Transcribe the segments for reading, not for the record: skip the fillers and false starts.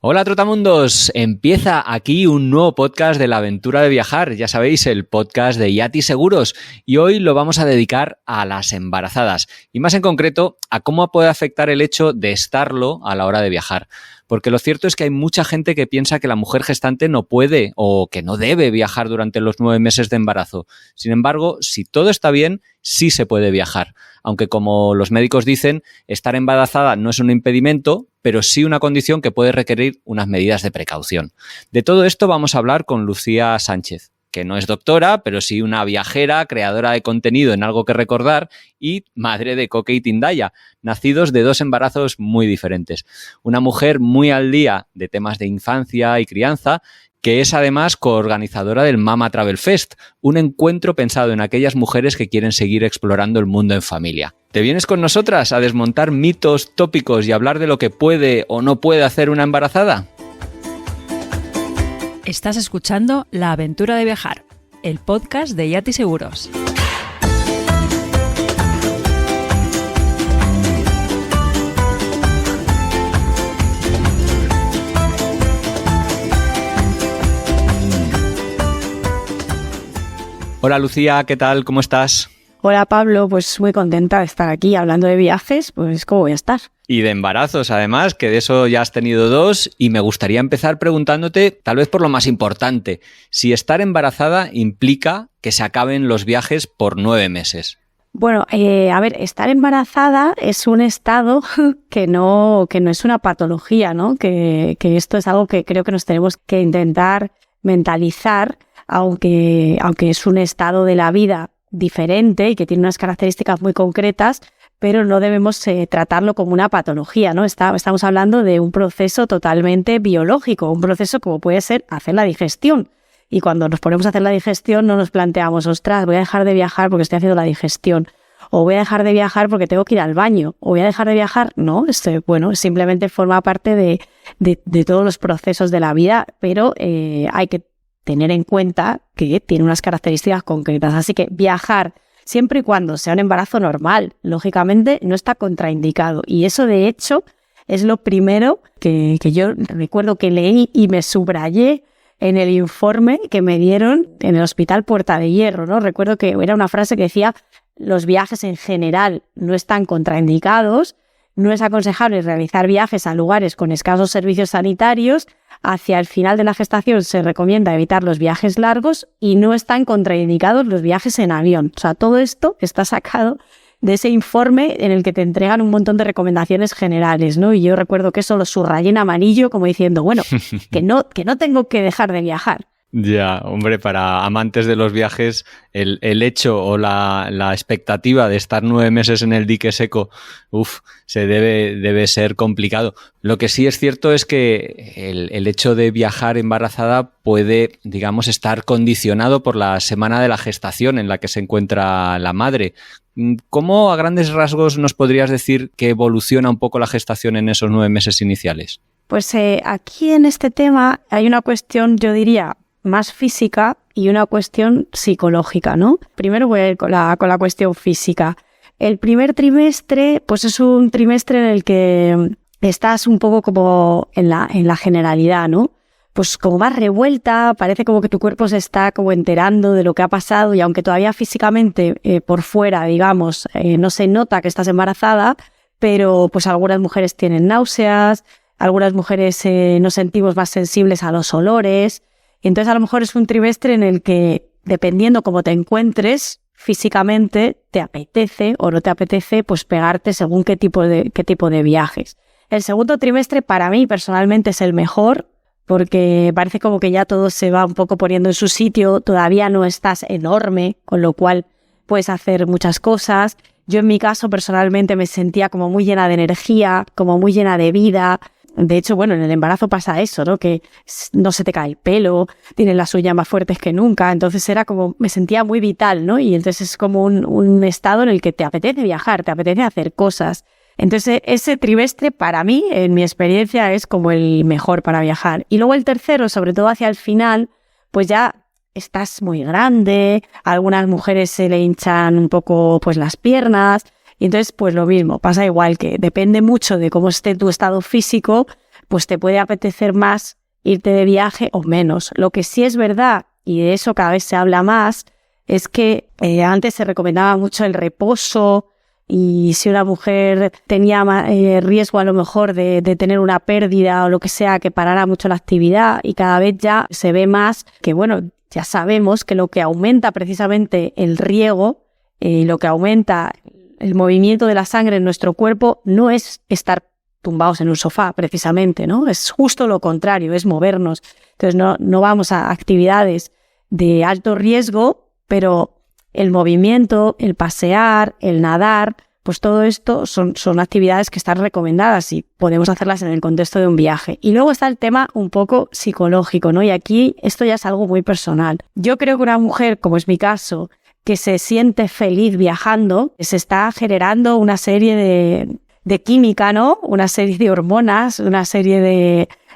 Hola Trotamundos, empieza aquí un nuevo podcast de la aventura de viajar, ya sabéis, el podcast de Yati Seguros, y hoy lo vamos a dedicar a las embarazadas y más en concreto a cómo puede afectar el hecho de estarlo a la hora de viajar. Porque lo cierto es que hay mucha gente que piensa que la mujer gestante no puede o que no debe viajar durante los 9 meses de embarazo. Sin embargo, si todo está bien, sí se puede viajar. Aunque como los médicos dicen, estar embarazada no es un impedimento, pero sí una condición que puede requerir unas medidas de precaución. De todo esto vamos a hablar con Lucía Sánchez, que no es doctora, pero sí una viajera, creadora de contenido en Algo que Recordar y madre de Coque y Tindaya, nacidos de 2 embarazos muy diferentes. Una mujer muy al día de temas de infancia y crianza, que es además coorganizadora del Mama Travel Fest, un encuentro pensado en aquellas mujeres que quieren seguir explorando el mundo en familia. ¿Te vienes con nosotras a desmontar mitos, tópicos y hablar de lo que puede o no puede hacer una embarazada? Estás escuchando La Aventura de Viajar, el podcast de Yati Seguros. Hola Lucía, ¿qué tal? ¿Cómo estás? Hola Pablo, pues muy contenta de estar aquí hablando de viajes, pues ¿cómo voy a estar? Y de embarazos, además, que de eso ya has tenido 2, y me gustaría empezar preguntándote, tal vez por lo más importante, si estar embarazada implica que se acaben los viajes por 9 meses. Bueno, a ver, estar embarazada es un estado que no es una patología, ¿no? Que esto es algo que creo que nos tenemos que intentar mentalizar, aunque es un estado de la vida diferente y que tiene unas características muy concretas, pero no debemos tratarlo como una patología, ¿no? Estamos hablando de un proceso totalmente biológico, un proceso como puede ser hacer la digestión. Y cuando nos ponemos a hacer la digestión no nos planteamos, ostras, voy a dejar de viajar porque estoy haciendo la digestión, o voy a dejar de viajar porque tengo que ir al baño, o voy a dejar de viajar. No, simplemente forma parte de todos los procesos de la vida, pero hay que tener en cuenta que tiene unas características concretas. Así que viajar, siempre y cuando sea un embarazo normal, lógicamente no está contraindicado. Y eso, de hecho, es lo primero que yo recuerdo que leí y me subrayé en el informe que me dieron en el Hospital Puerta de Hierro, ¿no? Recuerdo que era una frase que decía: los viajes en general no están contraindicados, no es aconsejable realizar viajes a lugares con escasos servicios sanitarios, hacia el final de la gestación se recomienda evitar los viajes largos y no están contraindicados los viajes en avión. O sea, todo esto está sacado de ese informe en el que te entregan un montón de recomendaciones generales, ¿no? Y yo recuerdo que eso lo subrayé en amarillo como diciendo, bueno, que no tengo que dejar de viajar. Ya, hombre, para amantes de los viajes, el hecho o la expectativa de estar 9 meses en el dique seco, debe ser complicado. Lo que sí es cierto es que el hecho de viajar embarazada puede, digamos, estar condicionado por la semana de la gestación en la que se encuentra la madre. ¿Cómo, a grandes rasgos, nos podrías decir que evoluciona un poco la gestación en esos 9 meses iniciales? Pues aquí en este tema hay una cuestión, yo diría, más física y una cuestión psicológica, ¿no? Primero voy a ir con la cuestión física. El primer trimestre, pues es un trimestre en el que estás un poco como en la generalidad, ¿no? Pues como más revuelta, parece como que tu cuerpo se está como enterando de lo que ha pasado, y aunque todavía físicamente por fuera, digamos, no se nota que estás embarazada, pero pues algunas mujeres tienen náuseas, algunas mujeres nos sentimos más sensibles a los olores. Y entonces a lo mejor es un trimestre en el que, dependiendo cómo te encuentres físicamente, te apetece o no te apetece pues pegarte según qué tipo de viajes. El segundo trimestre para mí personalmente es el mejor, porque parece como que ya todo se va un poco poniendo en su sitio, todavía no estás enorme, con lo cual puedes hacer muchas cosas. Yo en mi caso personalmente me sentía como muy llena de energía, como muy llena de vida. De hecho, bueno, en el embarazo pasa eso, ¿no? Que no se te cae el pelo, tienes las uñas más fuertes que nunca, entonces era como, me sentía muy vital, ¿no? Y entonces es como un estado en el que te apetece viajar, te apetece hacer cosas. Entonces ese trimestre para mí, en mi experiencia, es como el mejor para viajar. Y luego el tercero, sobre todo hacia el final, pues ya estás muy grande, a algunas mujeres se le hinchan un poco pues las piernas. Y entonces, pues lo mismo, pasa igual, que depende mucho de cómo esté tu estado físico pues te puede apetecer más irte de viaje o menos. Lo que sí es verdad, y de eso cada vez se habla más, es que antes se recomendaba mucho el reposo, y si una mujer tenía riesgo a lo mejor de tener una pérdida o lo que sea, que parara mucho la actividad, y cada vez ya se ve más que, bueno, ya sabemos que lo que aumenta precisamente el riego y lo que aumenta el movimiento de la sangre en nuestro cuerpo no es estar tumbados en un sofá precisamente, ¿no? Es justo lo contrario, es movernos. Entonces no vamos a actividades de alto riesgo, pero el movimiento, el pasear, el nadar, pues todo esto son actividades que están recomendadas y podemos hacerlas en el contexto de un viaje. Y luego está el tema un poco psicológico, ¿no? Y aquí esto ya es algo muy personal. Yo creo que una mujer, como es mi caso, que se siente feliz viajando, se está generando una serie de química, ¿no? Una serie de hormonas, una serie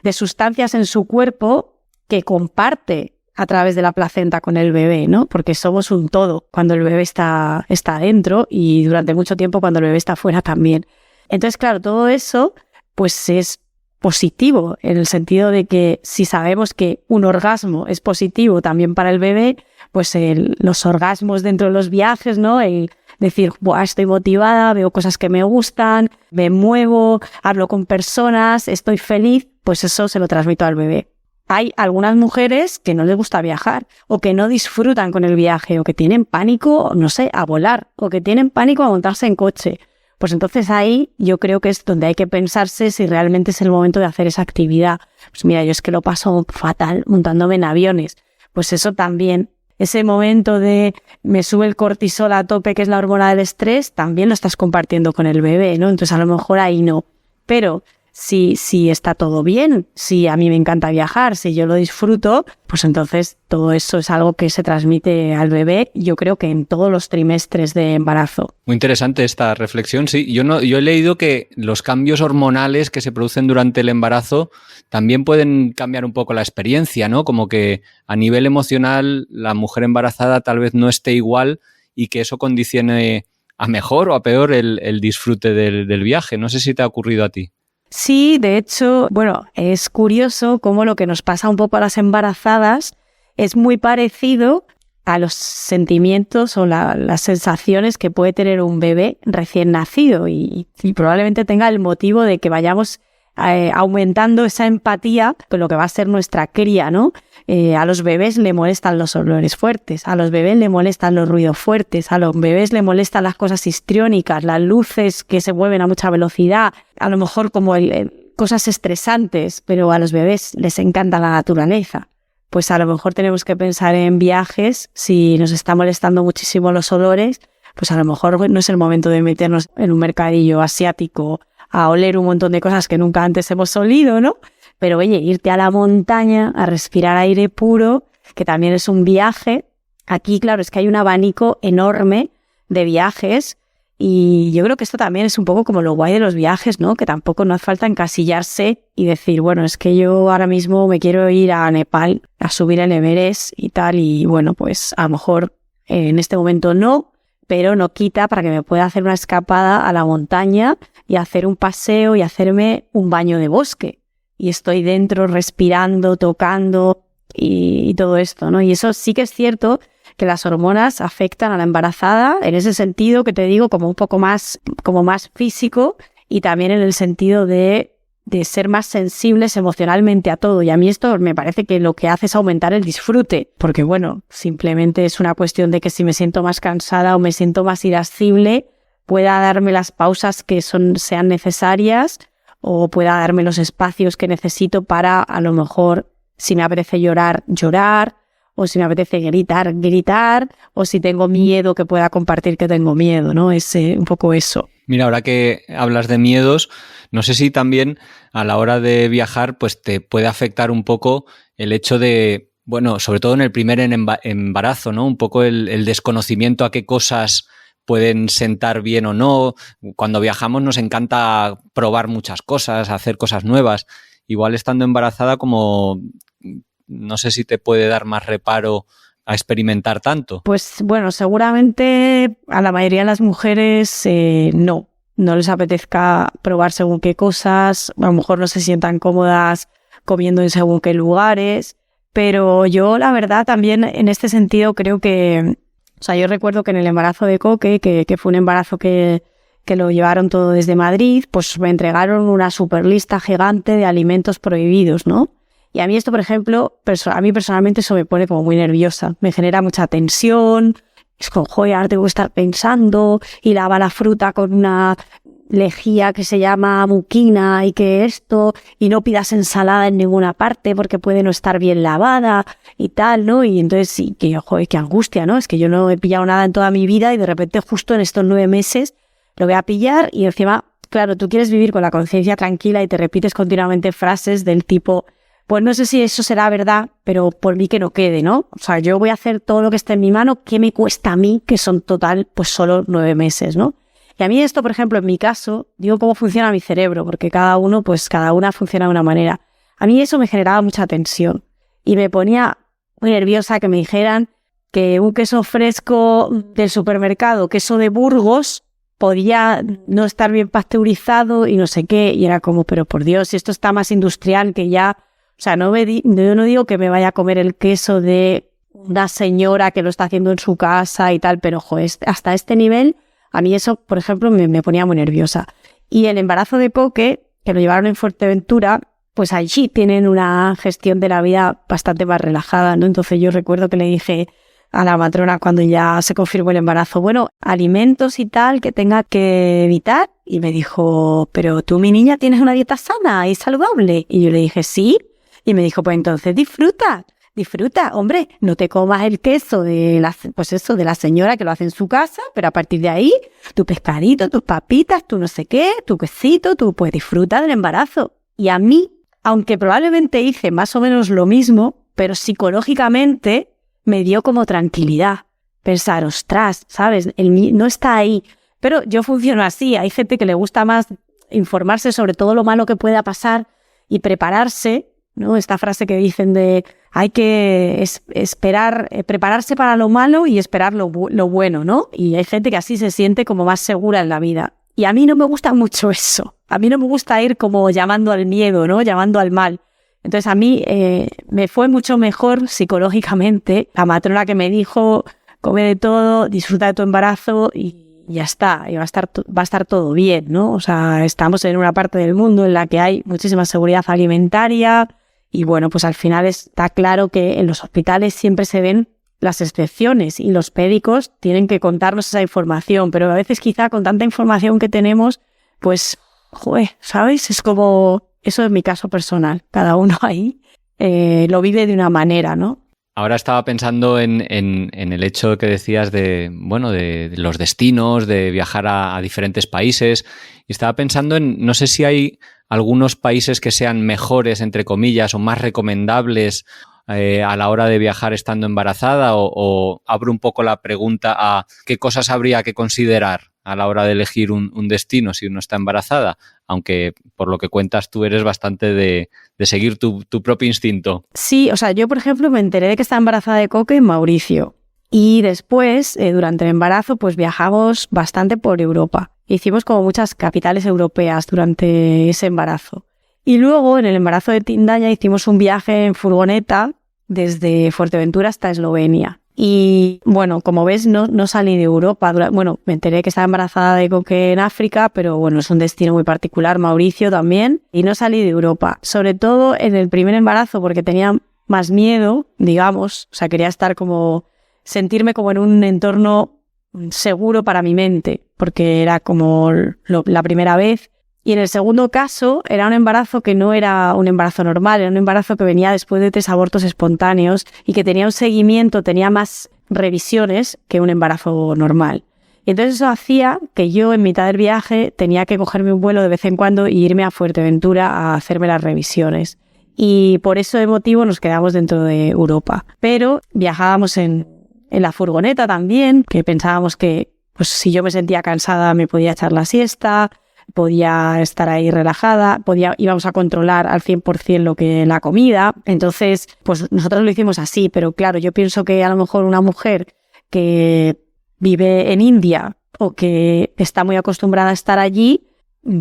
de sustancias en su cuerpo que comparte a través de la placenta con el bebé, ¿no? Porque somos un todo cuando el bebé está dentro y durante mucho tiempo cuando el bebé está fuera también. Entonces, claro, todo eso pues es positivo en el sentido de que si sabemos que un orgasmo es positivo también para el bebé, pues los orgasmos dentro de los viajes, ¿no? El decir, buah, estoy motivada, veo cosas que me gustan, me muevo, hablo con personas, estoy feliz, pues eso se lo transmito al bebé. Hay algunas mujeres que no les gusta viajar o que no disfrutan con el viaje o que tienen pánico, no sé, a volar o que tienen pánico a montarse en coche. Pues entonces ahí yo creo que es donde hay que pensarse si realmente es el momento de hacer esa actividad. Pues mira, yo es que lo paso fatal montándome en aviones. Pues eso también, ese momento de me sube el cortisol a tope, que es la hormona del estrés, también lo estás compartiendo con el bebé, ¿no? Entonces a lo mejor ahí no. Pero si está todo bien, si a mí me encanta viajar, si yo lo disfruto, pues entonces todo eso es algo que se transmite al bebé, yo creo que en todos los trimestres de embarazo. Muy interesante esta reflexión, sí. Yo he leído que los cambios hormonales que se producen durante el embarazo también pueden cambiar un poco la experiencia, ¿no? Como que a nivel emocional la mujer embarazada tal vez no esté igual y que eso condicione a mejor o a peor el disfrute del viaje. No sé si te ha ocurrido a ti. Sí, de hecho, bueno, es curioso cómo lo que nos pasa un poco a las embarazadas es muy parecido a los sentimientos o las sensaciones que puede tener un bebé recién nacido y probablemente tenga el motivo de que vayamos aumentando esa empatía con lo que va a ser nuestra cría, ¿no? A los bebés le molestan los olores fuertes, a los bebés le molestan los ruidos fuertes, a los bebés le molestan las cosas histriónicas, las luces que se mueven a mucha velocidad, a lo mejor como cosas estresantes, pero a los bebés les encanta la naturaleza. Pues a lo mejor tenemos que pensar en viajes, si nos está molestando muchísimo los olores, pues a lo mejor no es el momento de meternos en un mercadillo asiático a oler un montón de cosas que nunca antes hemos olido, ¿no? Pero oye, irte a la montaña, a respirar aire puro, que también es un viaje. Aquí, claro, es que hay un abanico enorme de viajes y yo creo que esto también es un poco como lo guay de los viajes, ¿no? Que tampoco no hace falta encasillarse y decir, bueno, es que yo ahora mismo me quiero ir a Nepal a subir el Everest y tal, y bueno, pues a lo mejor en este momento no, pero no quita para que me pueda hacer una escapada a la montaña y hacer un paseo y hacerme un baño de bosque. Y estoy dentro respirando, tocando y todo esto, ¿no? Y eso sí que es cierto que las hormonas afectan a la embarazada en ese sentido que te digo como un poco más, como más físico y también en el sentido de ser más sensibles emocionalmente a todo. Y a mí esto me parece que lo que hace es aumentar el disfrute, porque bueno, simplemente es una cuestión de que si me siento más cansada o me siento más irascible, pueda darme las pausas que sean necesarias o pueda darme los espacios que necesito para, a lo mejor, si me apetece llorar, o si me apetece gritar, o si tengo miedo, que pueda compartir que tengo miedo, ¿no? Es un poco eso. Mira, ahora que hablas de miedos, no sé si también a la hora de viajar pues te puede afectar un poco el hecho de, bueno, sobre todo en el primer embarazo, ¿no? Un poco el desconocimiento a qué cosas pueden sentar bien o no. Cuando viajamos nos encanta probar muchas cosas, hacer cosas nuevas. Igual estando embarazada como no sé si te puede dar más reparo a experimentar tanto. Pues bueno, seguramente a la mayoría de las mujeres no. no les apetezca probar según qué cosas, a lo mejor no se sientan cómodas comiendo en según qué lugares, pero yo la verdad también en este sentido creo que, o sea, yo recuerdo que en el embarazo de Coque, que fue un embarazo que lo llevaron todo desde Madrid, pues me entregaron una super lista gigante de alimentos prohibidos, ¿no? Y a mí esto, por ejemplo, a mí personalmente eso me pone como muy nerviosa, me genera mucha tensión. Es como, joder, ahora tengo que estar pensando y lava la fruta con una lejía que se llama muquina y que esto, y no pidas ensalada en ninguna parte porque puede no estar bien lavada y tal, ¿no? Y entonces sí, que joder, qué angustia, ¿no? Es que yo no he pillado nada en toda mi vida y de repente justo en estos 9 meses lo voy a pillar y encima, claro, tú quieres vivir con la conciencia tranquila y te repites continuamente frases del tipo, pues no sé si eso será verdad, pero por mí que no quede, ¿no? O sea, yo voy a hacer todo lo que esté en mi mano, ¿qué me cuesta a mí? Que son total, pues solo 9 meses, ¿no? Y a mí esto, por ejemplo, en mi caso, digo cómo funciona mi cerebro, porque cada una funciona de una manera. A mí eso me generaba mucha tensión y me ponía muy nerviosa que me dijeran que un queso fresco del supermercado, queso de Burgos, podía no estar bien pasteurizado y no sé qué, y era como, pero por Dios, si esto está más industrial que ya... O sea, yo no digo que me vaya a comer el queso de una señora que lo está haciendo en su casa y tal, pero joder, hasta este nivel, a mí eso, por ejemplo, me ponía muy nerviosa. Y el embarazo de Coque, que lo llevaron en Fuerteventura, pues allí tienen una gestión de la vida bastante más relajada, ¿no? Entonces yo recuerdo que le dije a la matrona cuando ya se confirmó el embarazo, bueno, alimentos y tal que tenga que evitar. Y me dijo, pero tú, mi niña, tienes una dieta sana y saludable. Y yo le dije, sí. Y me dijo, pues entonces disfruta, hombre, no te comas el queso de la señora que lo hace en su casa, pero a partir de ahí, tu pescadito, tus papitas, tu no sé qué, tu quesito, tú pues disfruta del embarazo. Y a mí, aunque probablemente hice más o menos lo mismo, pero psicológicamente me dio como tranquilidad. Pensar, ostras, ¿sabes? No está ahí. Pero yo funciono así, hay gente que le gusta más informarse sobre todo lo malo que pueda pasar y prepararse, ¿no? Esta frase que dicen de hay que esperar, prepararse para lo malo y esperar lo bueno, ¿no? Y hay gente que así se siente como más segura en la vida. Y a mí no me gusta mucho eso. A mí no me gusta ir como llamando al miedo, ¿no? Llamando al mal. Entonces a mí me fue mucho mejor psicológicamente la matrona que me dijo, come de todo, disfruta de tu embarazo y ya está, y va a estar todo bien, ¿no? O sea, estamos en una parte del mundo en la que hay muchísima seguridad alimentaria. Y bueno, pues al final está claro que en los hospitales siempre se ven las excepciones y los médicos tienen que contarnos esa información, pero a veces quizá con tanta información que tenemos, pues, joder, ¿sabes? Es como, eso es mi caso personal, cada uno ahí lo vive de una manera, ¿no? Ahora estaba pensando en el hecho que decías de los destinos, de viajar a diferentes países, y estaba pensando en, no sé si hay algunos países que sean mejores, entre comillas, o más recomendables a la hora de viajar estando embarazada, o abro un poco la pregunta a qué cosas habría que considerar a la hora de elegir un destino si uno está embarazada, aunque por lo que cuentas tú eres bastante de seguir tu propio instinto. Sí, o sea, yo por ejemplo me enteré de que estaba embarazada de Coque en Mauricio y después, durante el embarazo, pues viajamos bastante por Europa. Hicimos como muchas capitales europeas durante ese embarazo. Y luego, en el embarazo de Tindaya, hicimos un viaje en furgoneta desde Fuerteventura hasta Eslovenia. Y bueno, como ves, no salí de Europa. Bueno, me enteré que estaba embarazada de Coque en África, pero bueno, es un destino muy particular, Mauricio también. Y no salí de Europa. Sobre todo en el primer embarazo, porque tenía más miedo, digamos. O sea, quería sentirme como en un entorno seguro para mi mente, porque era como la primera vez. Y en el segundo caso era un embarazo que no era un embarazo normal, era un embarazo que venía después de 3 abortos espontáneos y que tenía un seguimiento, tenía más revisiones que un embarazo normal. Y entonces eso hacía que yo en mitad del viaje tenía que cogerme un vuelo de vez en cuando e irme a Fuerteventura a hacerme las revisiones. Y por ese motivo nos quedamos dentro de Europa. Pero viajábamos en la furgoneta también, que pensábamos que pues si yo me sentía cansada me podía echar la siesta, podía estar ahí relajada, íbamos a controlar al 100% la comida. Entonces, pues nosotros lo hicimos así, pero claro, yo pienso que a lo mejor una mujer que vive en India, o que está muy acostumbrada a estar allí,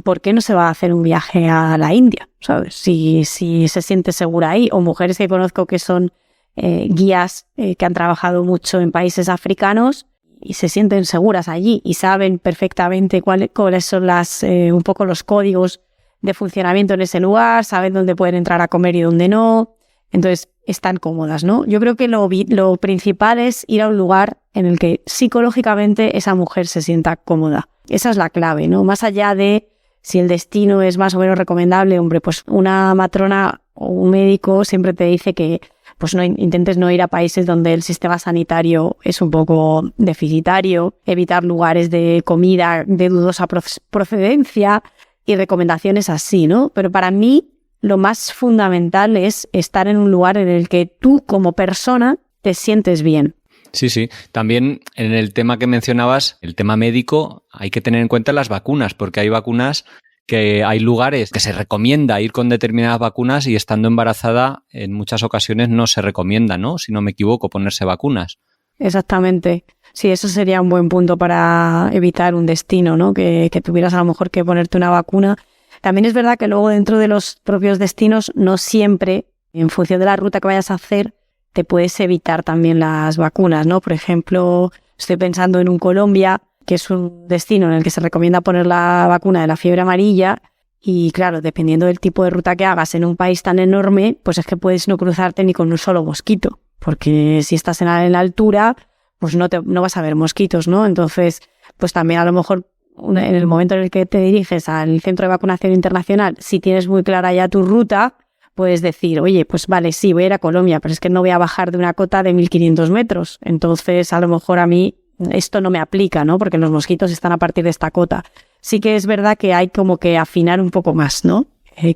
¿por qué no se va a hacer un viaje a la India? ¿Sabes? Si se siente segura ahí. O mujeres que conozco que son guías que han trabajado mucho en países africanos y se sienten seguras allí y saben perfectamente cuáles son un poco los códigos de funcionamiento en ese lugar, saben dónde pueden entrar a comer y dónde no. Entonces, están cómodas, ¿no? Yo creo que lo principal es ir a un lugar en el que psicológicamente esa mujer se sienta cómoda. Esa es la clave, ¿no? Más allá de si el destino es más o menos recomendable, hombre, pues una matrona o un médico siempre te dice que pues no intentes no ir a países donde el sistema sanitario es un poco deficitario, evitar lugares de comida de dudosa procedencia y recomendaciones así, ¿no? Pero para mí lo más fundamental es estar en un lugar en el que tú como persona te sientes bien. Sí, sí. También en el tema que mencionabas, el tema médico, hay que tener en cuenta las vacunas, porque hay vacunas que hay lugares que se recomienda ir con determinadas vacunas y estando embarazada en muchas ocasiones no se recomienda, ¿no? Si no me equivoco, ponerse vacunas. Exactamente. Sí, eso sería un buen punto para evitar un destino, ¿no? Que tuvieras a lo mejor que ponerte una vacuna. También es verdad que luego dentro de los propios destinos no siempre, en función de la ruta que vayas a hacer, te puedes evitar también las vacunas, ¿no? Por ejemplo, estoy pensando en un Colombia, que es un destino en el que se recomienda poner la vacuna de la fiebre amarilla y claro, dependiendo del tipo de ruta que hagas en un país tan enorme, pues es que puedes no cruzarte ni con un solo mosquito, porque si estás en la altura, pues no vas a ver mosquitos, ¿no? Entonces, pues también a lo mejor en el momento en el que te diriges al centro de vacunación internacional, si tienes muy clara ya tu ruta, puedes decir, oye, pues vale, sí, voy a ir a Colombia, pero es que no voy a bajar de una cota de 1.500 metros. Entonces, a lo mejor a mí esto no me aplica, ¿no? Porque los mosquitos están a partir de esta cota. Sí que es verdad que hay como que afinar un poco más, ¿no?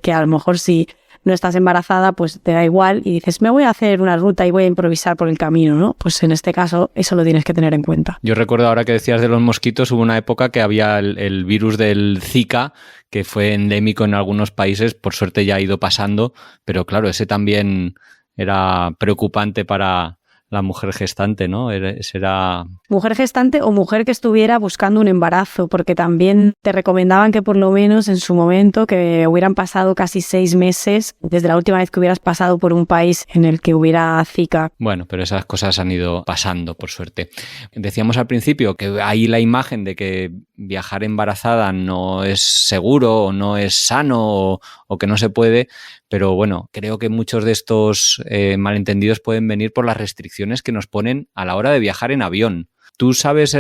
Que a lo mejor si no estás embarazada, pues te da igual y dices, me voy a hacer una ruta y voy a improvisar por el camino, ¿no? Pues en este caso eso lo tienes que tener en cuenta. Yo recuerdo ahora que decías de los mosquitos, hubo una época que había el virus del Zika, que fue endémico en algunos países, por suerte ya ha ido pasando, pero claro, ese también era preocupante para la mujer gestante, ¿no? Era... Mujer gestante o mujer que estuviera buscando un embarazo, porque también te recomendaban que por lo menos en su momento que hubieran pasado casi 6 meses desde la última vez que hubieras pasado por un país en el que hubiera Zika. Bueno, pero esas cosas han ido pasando, por suerte. Decíamos al principio que hay la imagen de que viajar embarazada no es seguro o no es sano o que no se puede, pero bueno, creo que muchos de estos malentendidos pueden venir por las restricciones que nos ponen a la hora de viajar en avión. ¿Tú sabes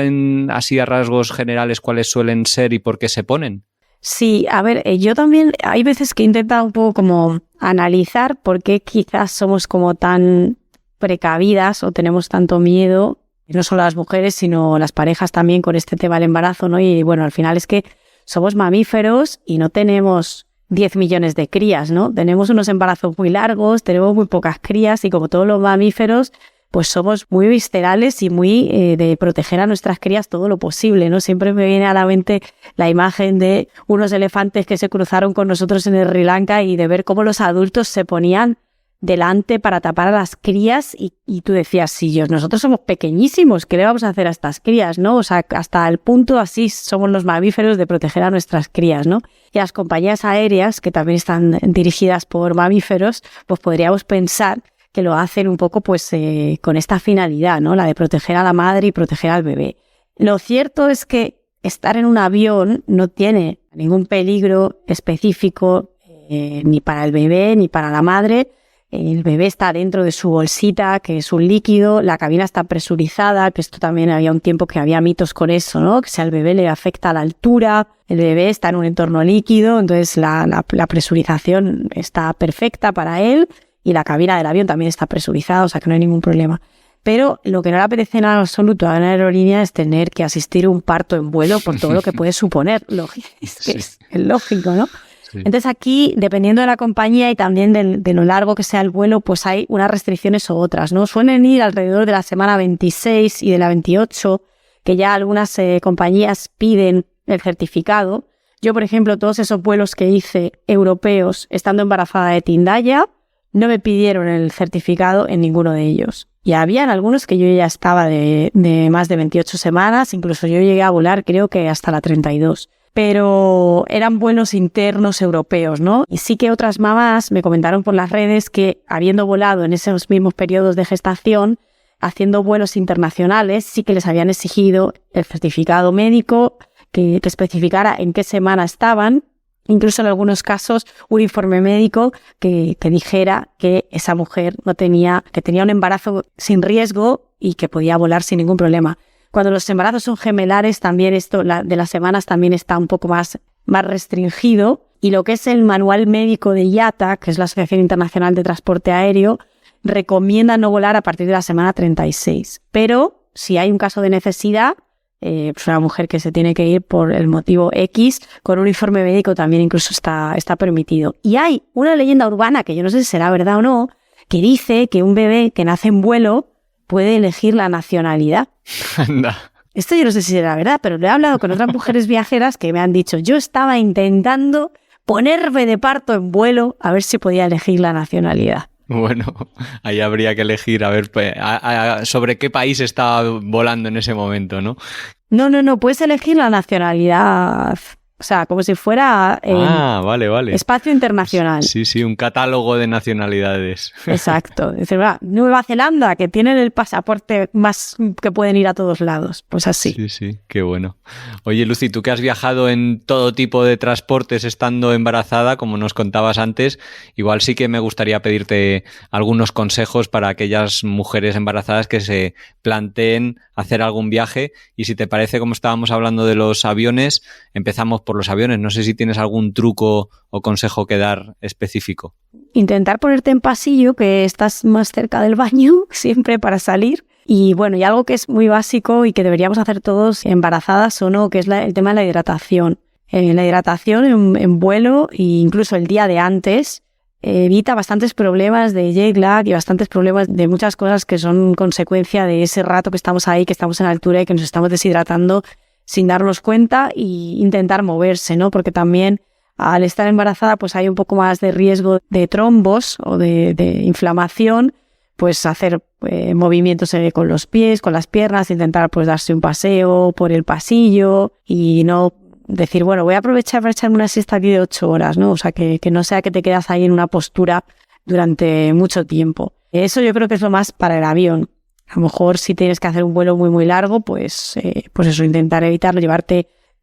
así a rasgos generales cuáles suelen ser y por qué se ponen? Sí, a ver, yo también hay veces que he intentado un poco como analizar por qué quizás somos como tan precavidas o tenemos tanto miedo, no solo las mujeres, sino las parejas también con este tema del embarazo, ¿no? Y bueno, al final es que somos mamíferos y no tenemos 10 millones de crías, ¿no? Tenemos unos embarazos muy largos, tenemos muy pocas crías y como todos los mamíferos, pues somos muy viscerales y muy de proteger a nuestras crías todo lo posible, ¿no? Siempre me viene a la mente la imagen de unos elefantes que se cruzaron con nosotros en Sri Lanka y de ver cómo los adultos se ponían delante para tapar a las crías y tú decías, sí, nosotros somos pequeñísimos, ¿qué le vamos a hacer a estas crías, no? O sea, hasta el punto así somos los mamíferos de proteger a nuestras crías, ¿no? Y las compañías aéreas, que también están dirigidas por mamíferos, pues podríamos pensar que lo hacen un poco pues con esta finalidad, ¿no? La de proteger a la madre y proteger al bebé. Lo cierto es que estar en un avión no tiene ningún peligro específico ni para el bebé ni para la madre. El bebé está dentro de su bolsita, que es un líquido, la cabina está presurizada, que esto también había un tiempo que había mitos con eso, ¿no? Que si al bebé le afecta la altura, el bebé está en un entorno líquido, entonces la presurización está perfecta para él y la cabina del avión también está presurizada, o sea que no hay ningún problema. Pero lo que no le apetece en absoluto a una aerolínea es tener que asistir a un parto en vuelo por todo lo que puede suponer. Es lógico, ¿no? Sí. Entonces aquí, dependiendo de la compañía y también de lo largo que sea el vuelo, pues hay unas restricciones u otras, ¿no? Suelen ir alrededor de la semana 26 y de la 28, que ya algunas compañías piden el certificado. Yo, por ejemplo, todos esos vuelos que hice europeos estando embarazada de Tindaya, no me pidieron el certificado en ninguno de ellos. Y habían algunos que yo ya estaba de más de 28 semanas, incluso yo llegué a volar creo que hasta la 32. Pero eran vuelos internos europeos, ¿no? Y sí que otras mamás me comentaron por las redes que habiendo volado en esos mismos periodos de gestación, haciendo vuelos internacionales, sí que les habían exigido el certificado médico que especificara en qué semana estaban, incluso en algunos casos un informe médico que dijera que esa mujer que tenía un embarazo sin riesgo y que podía volar sin ningún problema. Cuando los embarazos son gemelares, también esto de las semanas también está un poco más restringido. Y lo que es el manual médico de IATA, que es la Asociación Internacional de Transporte Aéreo, recomienda no volar a partir de la semana 36. Pero si hay un caso de necesidad, pues una mujer que se tiene que ir por el motivo X, con un informe médico también incluso está permitido. Y hay una leyenda urbana, que yo no sé si será verdad o no, que dice que un bebé que nace en vuelo puede elegir la nacionalidad. Anda. Esto yo no sé si será verdad, pero lo he hablado con otras mujeres viajeras que me han dicho, yo estaba intentando ponerme de parto en vuelo a ver si podía elegir la nacionalidad. Bueno, ahí habría que elegir a ver sobre qué país estaba volando en ese momento, ¿no? No, puedes elegir la nacionalidad. O sea, como si fuera vale. espacio internacional. Sí, un catálogo de nacionalidades. Exacto. Dice, Nueva Zelanda, que tienen el pasaporte más que pueden ir a todos lados. Pues así. Sí, qué bueno. Oye, Lucy, tú que has viajado en todo tipo de transportes estando embarazada, como nos contabas antes, igual sí que me gustaría pedirte algunos consejos para aquellas mujeres embarazadas que se planteen hacer algún viaje. Y si te parece, como estábamos hablando de los aviones, empezamos por los aviones. No sé si tienes algún truco o consejo que dar específico. Intentar ponerte en pasillo, que estás más cerca del baño siempre para salir. Y bueno, y algo que es muy básico y que deberíamos hacer todos embarazadas o no, que es el tema de la hidratación. La hidratación en vuelo e incluso el día de antes evita bastantes problemas de jet lag y bastantes problemas de muchas cosas que son consecuencia de ese rato que estamos ahí, que estamos en altura y que nos estamos deshidratando sin darnos cuenta, y intentar moverse, ¿no? Porque también al estar embarazada pues hay un poco más de riesgo de trombos o de inflamación, pues hacer movimientos con los pies, con las piernas, intentar pues darse un paseo por el pasillo y no decir, bueno, voy a aprovechar para echarme una siesta aquí de 8 horas, ¿no? O sea, que no sea que te quedas ahí en una postura durante mucho tiempo. Eso yo creo que es lo más para el avión. A lo mejor si tienes que hacer un vuelo muy largo, pues eso, intentar evitarlo,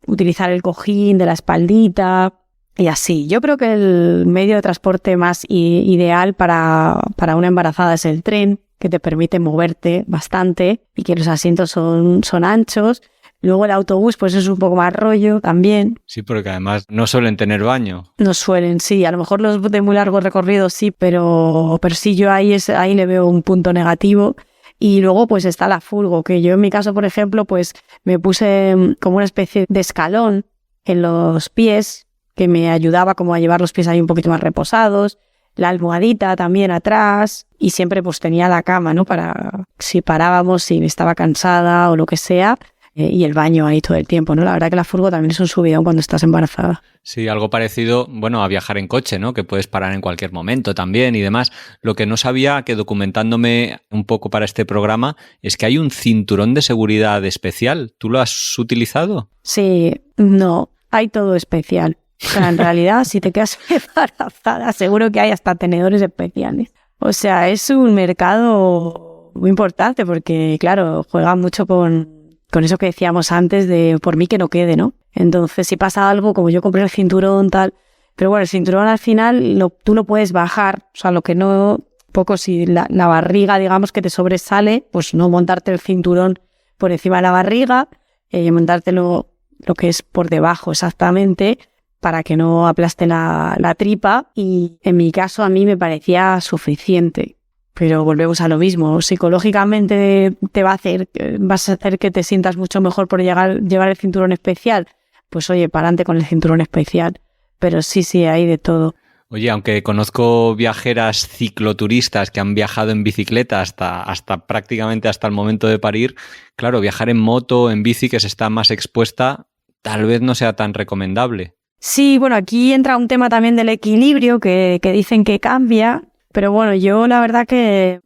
utilizar el cojín de la espaldita y así. Yo creo que el medio de transporte más ideal para una embarazada es el tren, que te permite moverte bastante y que los asientos son anchos. Luego el autobús, pues es un poco más rollo también. Sí, porque además no suelen tener baño. No suelen, sí. A lo mejor los de muy largo recorrido sí, pero sí yo ahí le veo un punto negativo. Y luego pues está la furgo, que yo en mi caso, por ejemplo, pues me puse como una especie de escalón en los pies que me ayudaba como a llevar los pies ahí un poquito más reposados, la almohadita también atrás y siempre pues tenía la cama, ¿no? Para si parábamos, si estaba cansada o lo que sea, y el baño ahí todo el tiempo, ¿no? La verdad que la furgo también es un subidón cuando estás embarazada. Sí, algo parecido, bueno, a viajar en coche, ¿no? Que puedes parar en cualquier momento también y demás. Lo que no sabía, que documentándome un poco para este programa, es que hay un cinturón de seguridad especial. ¿Tú lo has utilizado? Sí, no, hay todo especial. O sea, en realidad, si te quedas embarazada, seguro que hay hasta tenedores especiales. O sea, es un mercado muy importante porque, claro, juega mucho con eso que decíamos antes de por mí que no quede, ¿no? Entonces, si pasa algo, como yo compré el cinturón, tal... Pero bueno, el cinturón al final tú lo puedes bajar. O sea, lo que no... Poco si la barriga, digamos, que te sobresale, pues no montarte el cinturón por encima de la barriga, montártelo lo que es por debajo exactamente, para que no aplaste la tripa. Y en mi caso a mí me parecía suficiente. Pero volvemos a lo mismo. Psicológicamente vas a hacer que te sientas mucho mejor por llevar el cinturón especial. Pues oye, para adelante con el cinturón especial. Pero sí, hay de todo. Oye, aunque conozco viajeras cicloturistas que han viajado en bicicleta hasta prácticamente hasta el momento de parir, claro, viajar en moto, en bici, que se está más expuesta, tal vez no sea tan recomendable. Sí, bueno, aquí entra un tema también del equilibrio que dicen que cambia. Pero bueno, yo la verdad que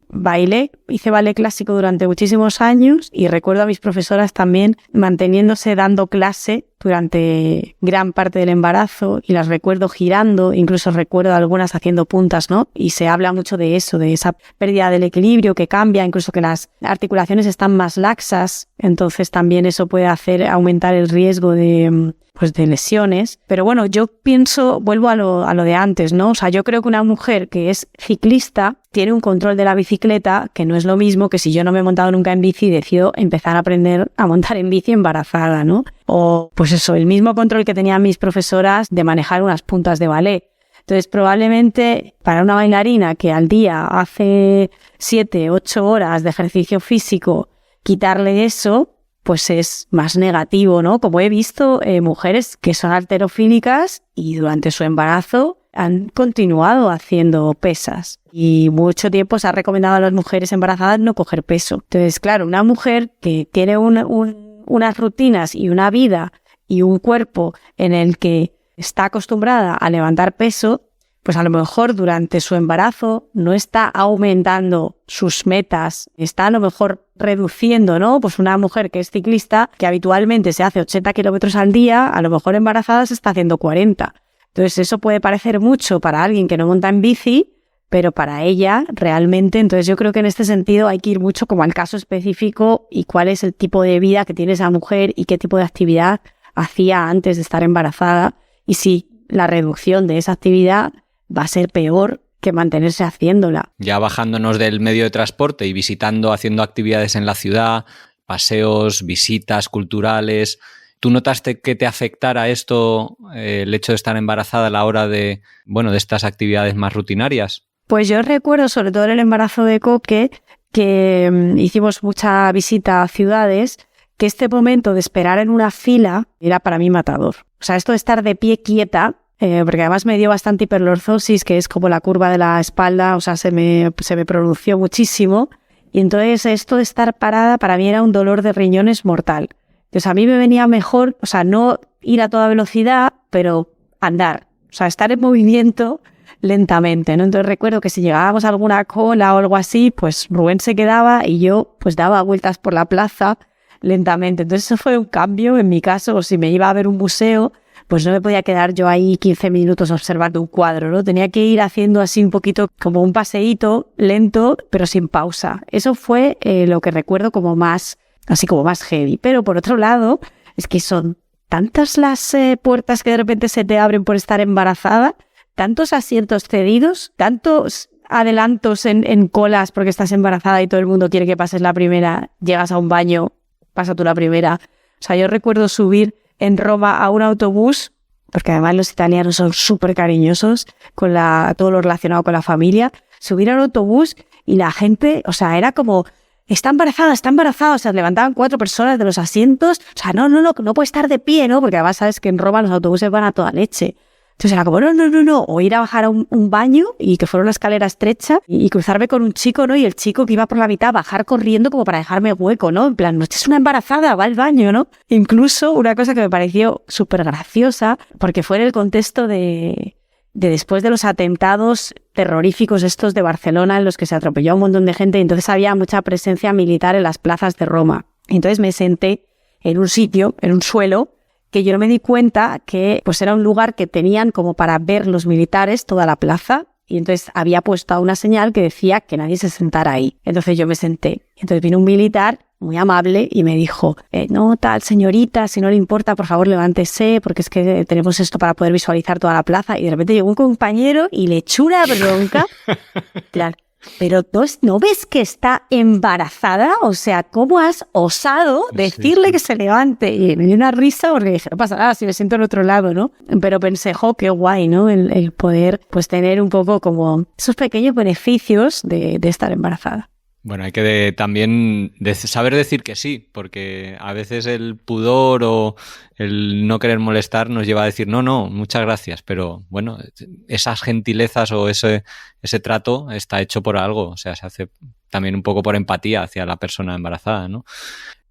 hice ballet clásico durante muchísimos años y recuerdo a mis profesoras también manteniéndose dando clase durante gran parte del embarazo y las recuerdo girando, incluso recuerdo algunas haciendo puntas, ¿no? Y se habla mucho de eso, de esa pérdida del equilibrio que cambia, incluso que las articulaciones están más laxas, entonces también eso puede hacer aumentar el riesgo de lesiones. Pero bueno, yo vuelvo a lo de antes, ¿no? O sea, yo creo que una mujer que es ciclista tiene un control de la bicicleta que no es lo mismo que si yo no me he montado nunca en bici y decido empezar a aprender a montar en bici embarazada, ¿no? O pues eso, el mismo control que tenían mis profesoras de manejar unas puntas de ballet. Entonces, probablemente para una bailarina que al día hace 7, 8 horas de ejercicio físico, quitarle eso, pues es más negativo, ¿no? Como he visto mujeres que son halterofílicas y durante su embarazo han continuado haciendo pesas y mucho tiempo se ha recomendado a las mujeres embarazadas no coger peso. Entonces, claro, una mujer que tiene unas rutinas y una vida y un cuerpo en el que está acostumbrada a levantar peso, pues a lo mejor durante su embarazo no está aumentando sus metas, está a lo mejor reduciendo, ¿no? Pues una mujer que es ciclista, que habitualmente se hace 80 kilómetros al día, a lo mejor embarazada se está haciendo 40. Entonces eso puede parecer mucho para alguien que no monta en bici, pero para ella realmente, entonces yo creo que en este sentido hay que ir mucho como al caso específico y cuál es el tipo de vida que tiene esa mujer y qué tipo de actividad hacía antes de estar embarazada y si la reducción de esa actividad va a ser peor que mantenerse haciéndola. Ya bajándonos del medio de transporte y haciendo actividades en la ciudad, paseos, visitas culturales, ¿tú notaste que te afectara esto, el hecho de estar embarazada a la hora de estas actividades más rutinarias? Pues yo recuerdo, sobre todo en el embarazo de Coque, que hicimos mucha visita a ciudades, que este momento de esperar en una fila era para mí matador. O sea, esto de estar de pie quieta, porque además me dio bastante hiperlordosis, que es como la curva de la espalda, o sea, se me pronunció muchísimo. Y entonces esto de estar parada para mí era un dolor de riñones mortal. Entonces a mí me venía mejor, o sea, no ir a toda velocidad, pero andar. O sea, estar en movimiento lentamente, ¿no? Entonces recuerdo que si llegábamos a alguna cola o algo así, pues Rubén se quedaba y yo pues daba vueltas por la plaza lentamente. Entonces eso fue un cambio en mi caso, o si me iba a ver un museo, pues no me podía quedar yo ahí 15 minutos observando un cuadro, ¿no? Tenía que ir haciendo así un poquito como un paseíto lento, pero sin pausa. Eso fue lo que recuerdo como más, así como más heavy. Pero por otro lado, es que son tantas las puertas que de repente se te abren por estar embarazada, tantos asientos cedidos, tantos adelantos en colas porque estás embarazada y todo el mundo quiere que pases la primera, llegas a un baño, pasa tú la primera. O sea, yo recuerdo subir en Roma a un autobús, porque además los italianos son súper cariñosos con todo lo relacionado con la familia, subir a un autobús y la gente, o sea, era como, está embarazada, o sea, levantaban 4 personas de los asientos, o sea, no puede estar de pie, ¿no? Porque además sabes que en Roma los autobuses van a toda leche. Entonces era como, no, o ir a bajar a un baño y que fuera una escalera estrecha y cruzarme con un chico, ¿no? Y el chico que iba por la mitad bajar corriendo como para dejarme hueco, ¿no? En plan, no, esta es una embarazada, va al baño, ¿no? Incluso una cosa que me pareció súper graciosa, porque fue en el contexto de después de los atentados terroríficos estos de Barcelona en los que se atropelló a un montón de gente y entonces había mucha presencia militar en las plazas de Roma. Entonces me senté en un sitio, en un suelo, que yo no me di cuenta que pues era un lugar que tenían como para ver los militares toda la plaza y entonces había puesto una señal que decía que nadie se sentara ahí. Entonces yo me senté. Entonces vino un militar muy amable y me dijo, no, tal señorita, si no le importa, por favor levántese porque es que tenemos esto para poder visualizar toda la plaza. Y de repente llegó un compañero y le echó una bronca. Claro. Pero ¿no ves que está embarazada? O sea, ¿cómo has osado decirle que se levante? Y me dio una risa porque dije, no pasa nada, si me siento en otro lado, ¿no? Pero pensé, qué guay, ¿no? El poder pues tener un poco como esos pequeños beneficios de estar embarazada. Bueno, hay que también saber decir que sí, porque a veces el pudor o el no querer molestar nos lleva a decir no, muchas gracias, pero bueno, esas gentilezas o ese trato está hecho por algo, o sea, se hace también un poco por empatía hacia la persona embarazada, ¿no?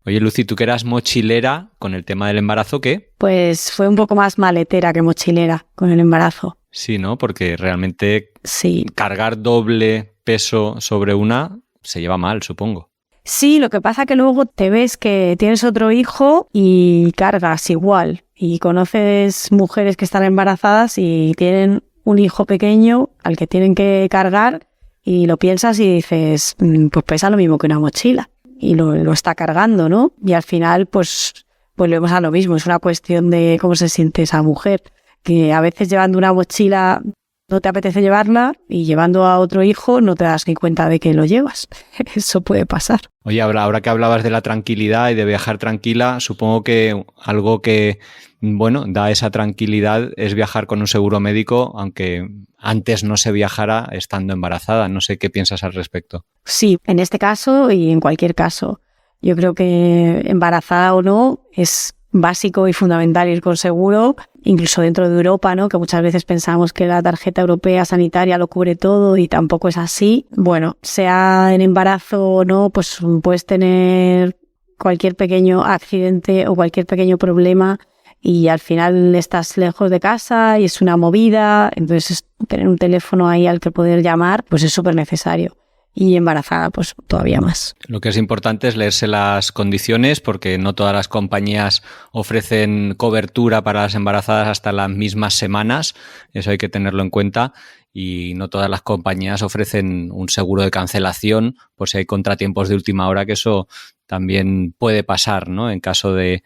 Oye, Lucy, tú que eras mochilera con el tema del embarazo, ¿qué? Pues fue un poco más maletera que mochilera con el embarazo. Sí, ¿no? Porque realmente Sí. cargar doble peso sobre una se lleva mal, supongo. Sí, lo que pasa que luego te ves que tienes otro hijo y cargas igual. Y conoces mujeres que están embarazadas y tienen un hijo pequeño al que tienen que cargar y lo piensas y dices, pues pesa lo mismo que una mochila. Y lo está cargando, ¿no? Y al final, pues volvemos a lo mismo. Es una cuestión de cómo se siente esa mujer. Que a veces llevando una mochila no te apetece llevarla y llevando a otro hijo no te das ni cuenta de que lo llevas. Eso puede pasar. Oye, ahora que hablabas de la tranquilidad y de viajar tranquila, supongo que algo que, bueno, da esa tranquilidad es viajar con un seguro médico, aunque antes no se viajara estando embarazada. No sé qué piensas al respecto. Sí, en este caso y en cualquier caso. Yo creo que embarazada o no es básico y fundamental ir con seguro, incluso dentro de Europa, ¿no? Que muchas veces pensamos que la tarjeta europea sanitaria lo cubre todo y tampoco es así. Bueno, sea en embarazo o no, pues puedes tener cualquier pequeño accidente o cualquier pequeño problema y al final estás lejos de casa y es una movida, entonces tener un teléfono ahí al que poder llamar, pues es súper necesario. Y embarazada, pues todavía más. Lo que es importante es leerse las condiciones porque no todas las compañías ofrecen cobertura para las embarazadas hasta las mismas semanas. Eso hay que tenerlo en cuenta. Y no todas las compañías ofrecen un seguro de cancelación por si hay contratiempos de última hora, que eso también puede pasar, ¿no? En caso de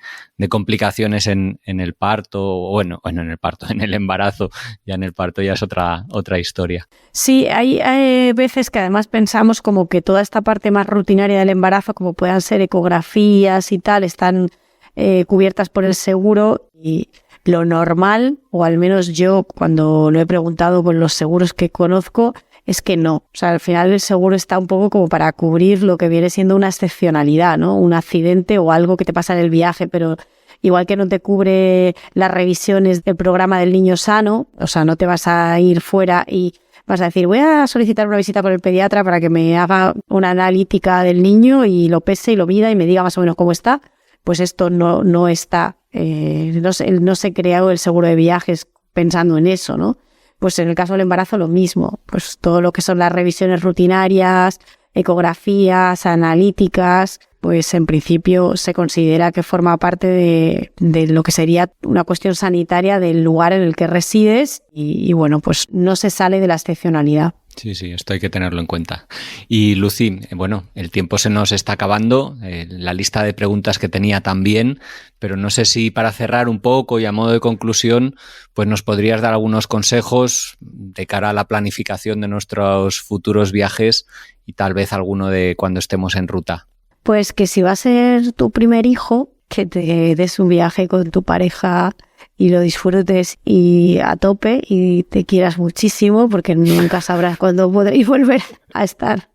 complicaciones en el parto, o bueno, en el parto, en el embarazo. Ya en el parto ya es otra historia. Sí, hay veces que además pensamos como que toda esta parte más rutinaria del embarazo, como puedan ser ecografías y tal, están cubiertas por el seguro y lo normal, o al menos yo cuando lo he preguntado con los seguros que conozco, es que no. O sea, al final el seguro está un poco como para cubrir lo que viene siendo una excepcionalidad, ¿no? Un accidente o algo que te pasa en el viaje, pero igual que no te cubre las revisiones del programa del niño sano, o sea, no te vas a ir fuera y vas a decir, voy a solicitar una visita por el pediatra para que me haga una analítica del niño y lo pese y lo mida y me diga más o menos cómo está. Pues esto no está. No se creó el seguro de viajes pensando en eso, ¿no? Pues en el caso del embarazo lo mismo, pues todo lo que son las revisiones rutinarias, ecografías, analíticas, pues en principio se considera que forma parte de lo que sería una cuestión sanitaria del lugar en el que resides y bueno, pues no se sale de la excepcionalidad. Sí, esto hay que tenerlo en cuenta. Y Lucy, bueno, el tiempo se nos está acabando, la lista de preguntas que tenía también, pero no sé si para cerrar un poco y a modo de conclusión, pues nos podrías dar algunos consejos de cara a la planificación de nuestros futuros viajes y tal vez alguno de cuando estemos en ruta. Pues que si va a ser tu primer hijo, que te des un viaje con tu pareja y lo disfrutes y a tope y te quieras muchísimo porque nunca sabrás cuándo podréis volver a estar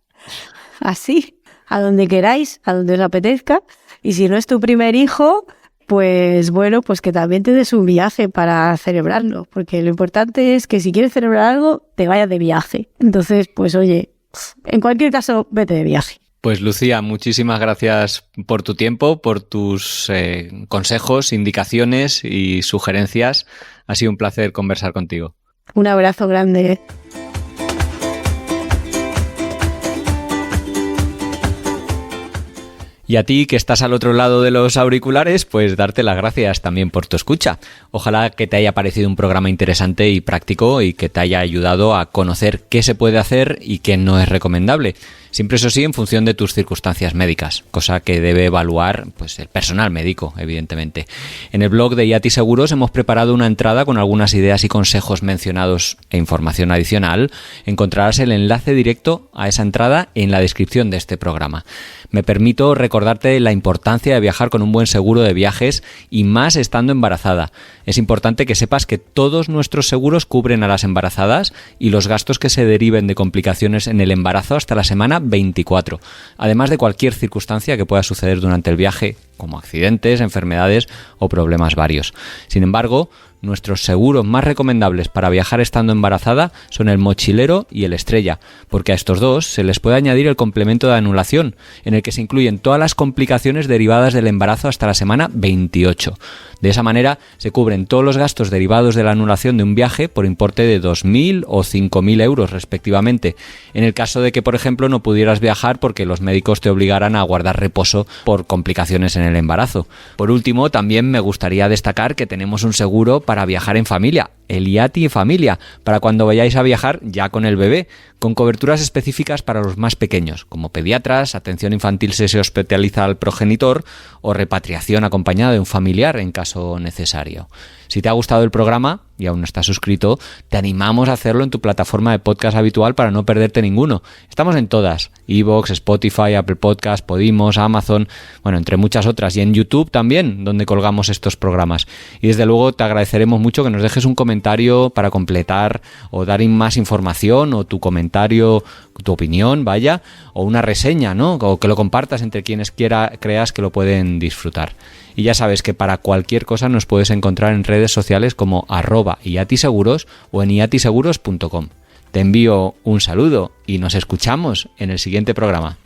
así, a donde queráis, a donde os apetezca. Y si no es tu primer hijo, pues bueno, pues que también te des un viaje para celebrarlo, porque lo importante es que si quieres celebrar algo, te vayas de viaje. Entonces, pues oye, en cualquier caso, vete de viaje. Pues Lucía, muchísimas gracias por tu tiempo, por tus consejos, indicaciones y sugerencias. Ha sido un placer conversar contigo. Un abrazo grande. Y a ti que estás al otro lado de los auriculares, pues darte las gracias también por tu escucha. Ojalá que te haya parecido un programa interesante y práctico y que te haya ayudado a conocer qué se puede hacer y qué no es recomendable. Siempre, eso sí, en función de tus circunstancias médicas, cosa que debe evaluar pues el personal médico, evidentemente. En el blog de Yati Seguros hemos preparado una entrada con algunas ideas y consejos mencionados e información adicional. Encontrarás el enlace directo a esa entrada en la descripción de este programa. Me permito recordarte la importancia de viajar con un buen seguro de viajes y más estando embarazada. Es importante que sepas que todos nuestros seguros cubren a las embarazadas y los gastos que se deriven de complicaciones en el embarazo hasta la semana 24, además de cualquier circunstancia que pueda suceder durante el viaje como accidentes, enfermedades o problemas varios. Sin embargo, nuestros seguros más recomendables para viajar estando embarazada son el Mochilero y el Estrella, porque a estos dos se les puede añadir el complemento de anulación, en el que se incluyen todas las complicaciones derivadas del embarazo hasta la semana 28. De esa manera se cubren todos los gastos derivados de la anulación de un viaje por importe de 2.000 o 5.000 euros respectivamente, en el caso de que, por ejemplo, no pudieras viajar porque los médicos te obligaran a guardar reposo por complicaciones en el embarazo. Por último, también me gustaría destacar que tenemos un seguro para viajar en familia, el IATI Familia, para cuando vayáis a viajar ya con el bebé, con coberturas específicas para los más pequeños, como pediatras, atención infantil si se hospitaliza al progenitor o repatriación acompañada de un familiar en caso necesario. Si te ha gustado el programa y aún no estás suscrito, te animamos a hacerlo en tu plataforma de podcast habitual para no perderte ninguno. Estamos en todas, iVoox, Spotify, Apple Podcast, Podimos, Amazon, bueno, entre muchas otras, y en YouTube también, donde colgamos estos programas. Y desde luego te agradeceremos mucho que nos dejes un comentario para completar o dar más información, o tu comentario, tu opinión, vaya, o una reseña, ¿no? O que lo compartas entre quienes creas que lo pueden disfrutar. Y ya sabes que para cualquier cosa nos puedes encontrar en redes sociales como @iatiseguros o en iatiseguros.com. Te envío un saludo y nos escuchamos en el siguiente programa.